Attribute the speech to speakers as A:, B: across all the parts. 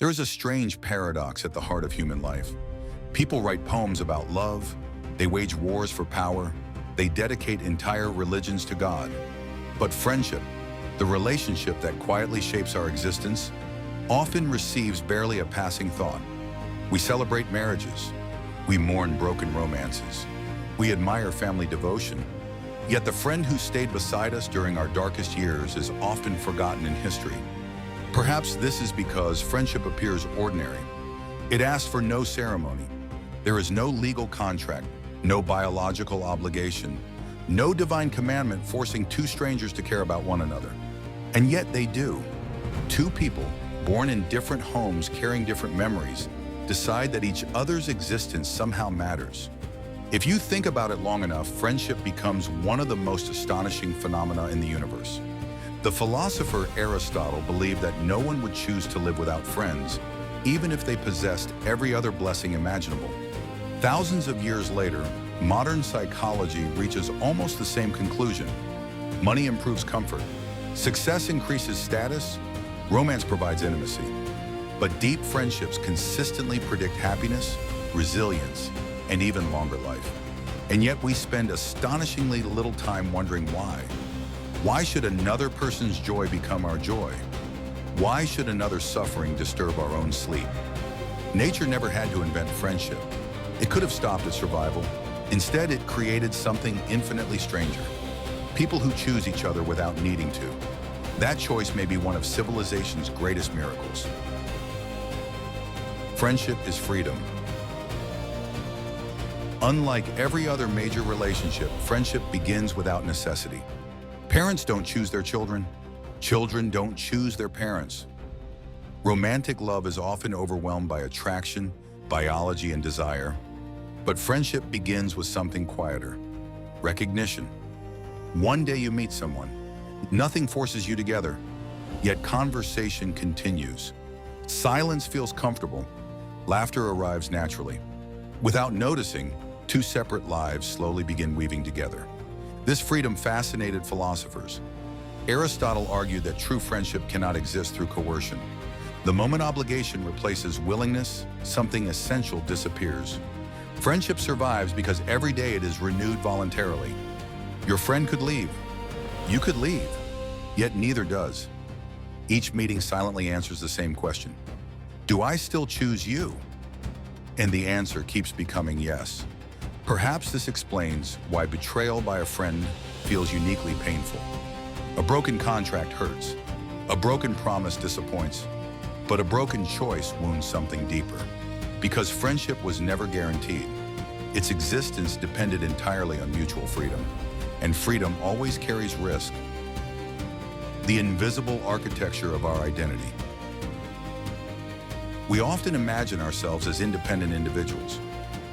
A: There is a strange paradox at the heart of human life. People write poems about love, they wage wars for power, they dedicate entire religions to God. But friendship, the relationship that quietly shapes our existence, often receives barely a passing thought. We celebrate marriages, we mourn broken romances, we admire family devotion, yet the friend who stayed beside us during our darkest years is often forgotten in history. Perhaps this is because friendship appears ordinary. It asks for no ceremony. There is no legal contract, no biological obligation, no divine commandment forcing two strangers to care about one another. And yet they do. Two people, born in different homes carrying different memories, decide that each other's existence somehow matters. If you think about it long enough, friendship becomes one of the most astonishing phenomena in the universe. The philosopher Aristotle believed that no one would choose to live without friends, even if they possessed every other blessing imaginable. Thousands of years later, modern psychology reaches almost the same conclusion. Money improves comfort. Success increases status. Romance provides intimacy. But deep friendships consistently predict happiness, resilience, and even longer life. And yet we spend astonishingly little time wondering why. Why should another person's joy become our joy? Why should another suffering disturb our own sleep? Nature never had to invent friendship. It could have stopped its survival. Instead, it created something infinitely stranger. People who choose each other without needing to. That choice may be one of civilization's greatest miracles. Friendship is freedom. Unlike every other major relationship, friendship begins without necessity. Parents don't choose their children. Children don't choose their parents. Romantic love is often overwhelmed by attraction, biology, and desire. But friendship begins with something quieter: recognition. One day you meet someone. Nothing forces you together, yet conversation continues. Silence feels comfortable. Laughter arrives naturally. Without noticing, two separate lives slowly begin weaving together. This freedom fascinated philosophers. Aristotle argued that true friendship cannot exist through coercion. The moment obligation replaces willingness, something essential disappears. Friendship survives because every day it is renewed voluntarily. Your friend could leave. You could leave. Yet neither does. Each meeting silently answers the same question: do I still choose you? And the answer keeps becoming yes. Perhaps this explains why betrayal by a friend feels uniquely painful. A broken contract hurts. A broken promise disappoints. But a broken choice wounds something deeper. Because friendship was never guaranteed. Its existence depended entirely on mutual freedom. And freedom always carries risk. The invisible architecture of our identity. We often imagine ourselves as independent individuals.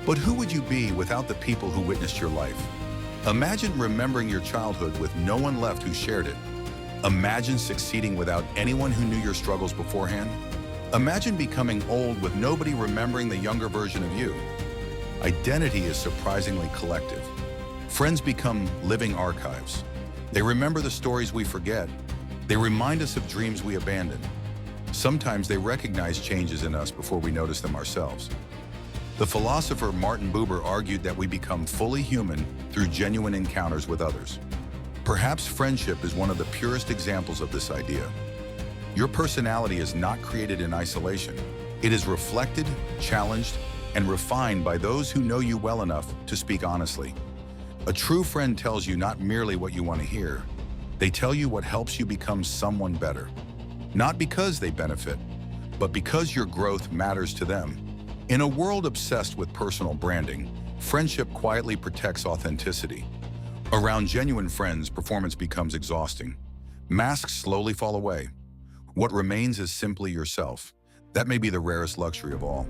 A: But who would you be without the people who witnessed your life? Imagine remembering your childhood with no one left who shared it. Imagine succeeding without anyone who knew your struggles beforehand. Imagine becoming old with nobody remembering the younger version of you. Identity is surprisingly collective. Friends become living archives. They remember the stories we forget. They remind us of dreams we abandoned. Sometimes they recognize changes in us before we notice them ourselves. The philosopher Buber argued that we become fully human through genuine encounters with others. Perhaps friendship is one of the purest examples of this idea. Your personality is not created in isolation. It is reflected, challenged, and refined by those who know you well enough to speak honestly. A true friend tells you not merely what you want to hear. They tell you what helps you become someone better. Not because they benefit, but because your growth matters to them. In a world obsessed with personal branding, friendship quietly protects authenticity. Around genuine friends, performance becomes exhausting. Masks slowly fall away. What remains is simply yourself. That may be the rarest luxury of all.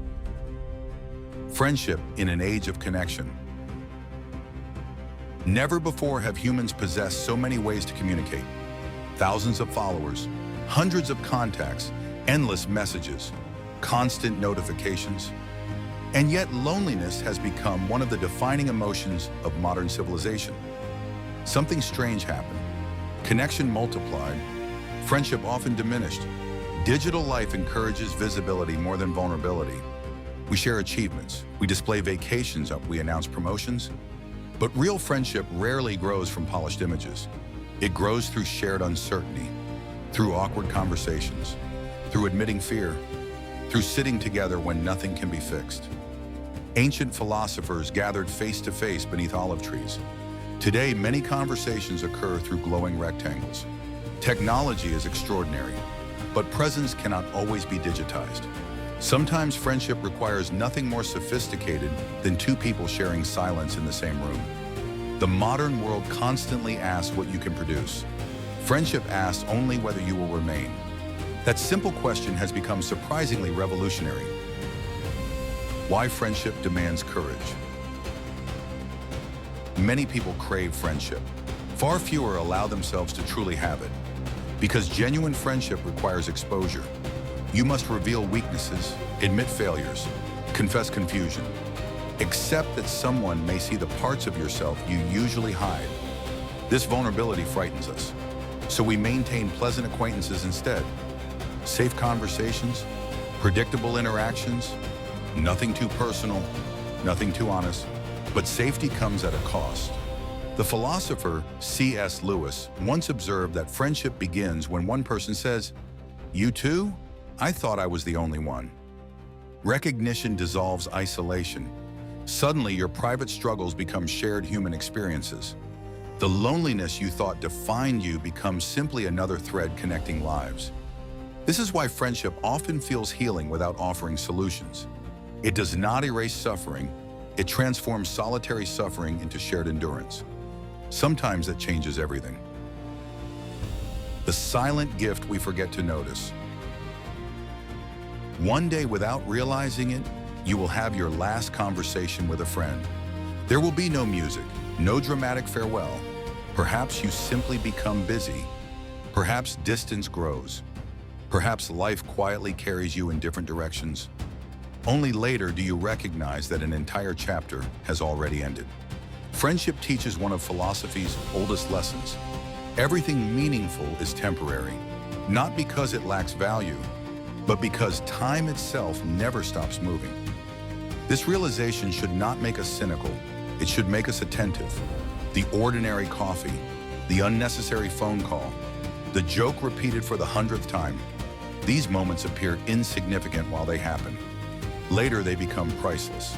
A: Friendship in an age of connection. Never before have humans possessed so many ways to communicate. Thousands of followers, hundreds of contacts, endless messages, constant notifications. And yet loneliness has become one of the defining emotions of modern civilization. Something strange happened. Connection multiplied, friendship often diminished. Digital life encourages visibility more than vulnerability. We share achievements, we display vacations, we announce promotions. But real friendship rarely grows from polished images. It grows through shared uncertainty, through awkward conversations, through admitting fear, through sitting together when nothing can be fixed. Ancient philosophers gathered face to face beneath olive trees. Today, many conversations occur through glowing rectangles. Technology is extraordinary, but presence cannot always be digitized. Sometimes friendship requires nothing more sophisticated than two people sharing silence in the same room. The modern world constantly asks what you can produce. Friendship asks only whether you will remain. That simple question has become surprisingly revolutionary. Why friendship demands courage. Many people crave friendship. Far fewer allow themselves to truly have it. Because genuine friendship requires exposure. You must reveal weaknesses, admit failures, confess confusion. Accept that someone may see the parts of yourself you usually hide. This vulnerability frightens us, so we maintain pleasant acquaintances instead. Safe conversations, predictable interactions, nothing too personal, nothing too honest, but safety comes at a cost. The philosopher C.S. Lewis once observed that friendship begins when one person says, "You too? I thought I was the only one." Recognition dissolves isolation. Suddenly, your private struggles become shared human experiences. The loneliness you thought defined you becomes simply another thread connecting lives. This is why friendship often feels healing without offering solutions. It does not erase suffering. It transforms solitary suffering into shared endurance. Sometimes that changes everything. The silent gift we forget to notice. One day, without realizing it, you will have your last conversation with a friend. There will be no music, no dramatic farewell. Perhaps you simply become busy. Perhaps distance grows. Perhaps life quietly carries you in different directions. Only later do you recognize that an entire chapter has already ended. Friendship teaches one of philosophy's oldest lessons. Everything meaningful is temporary, not because it lacks value, but because time itself never stops moving. This realization should not make us cynical. It should make us attentive. The ordinary coffee, the unnecessary phone call, the joke repeated for the 100th time. These moments appear insignificant while they happen. Later, they become priceless.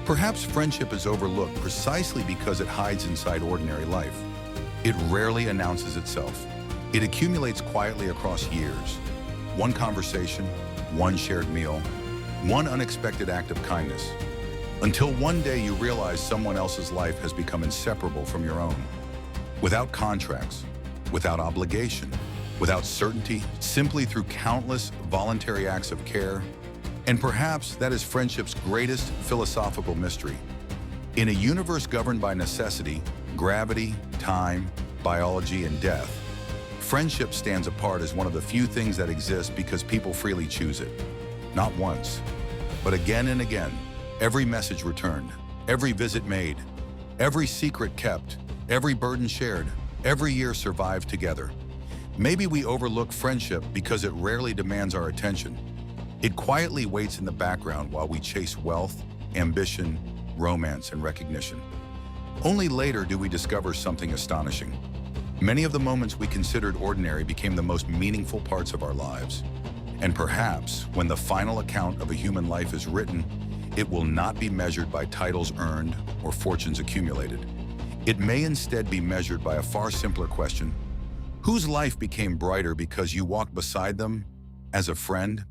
A: Perhaps friendship is overlooked precisely because it hides inside ordinary life. It rarely announces itself. It accumulates quietly across years. One conversation, one shared meal, one unexpected act of kindness. Until one day you realize someone else's life has become inseparable from your own. Without contracts, without obligation, without certainty, simply through countless voluntary acts of care. And perhaps that is friendship's greatest philosophical mystery. In a universe governed by necessity, gravity, time, biology, and death, friendship stands apart as one of the few things that exist because people freely choose it. Not once, but again and again. Every message returned, every visit made, every secret kept, every burden shared, every year survived together. Maybe we overlook friendship because it rarely demands our attention. It quietly waits in the background while we chase wealth, ambition, romance, and recognition. Only later do we discover something astonishing. Many of the moments we considered ordinary became the most meaningful parts of our lives. And perhaps, when the final account of a human life is written, it will not be measured by titles earned or fortunes accumulated. It may instead be measured by a far simpler question: whose life became brighter because you walked beside them as a friend?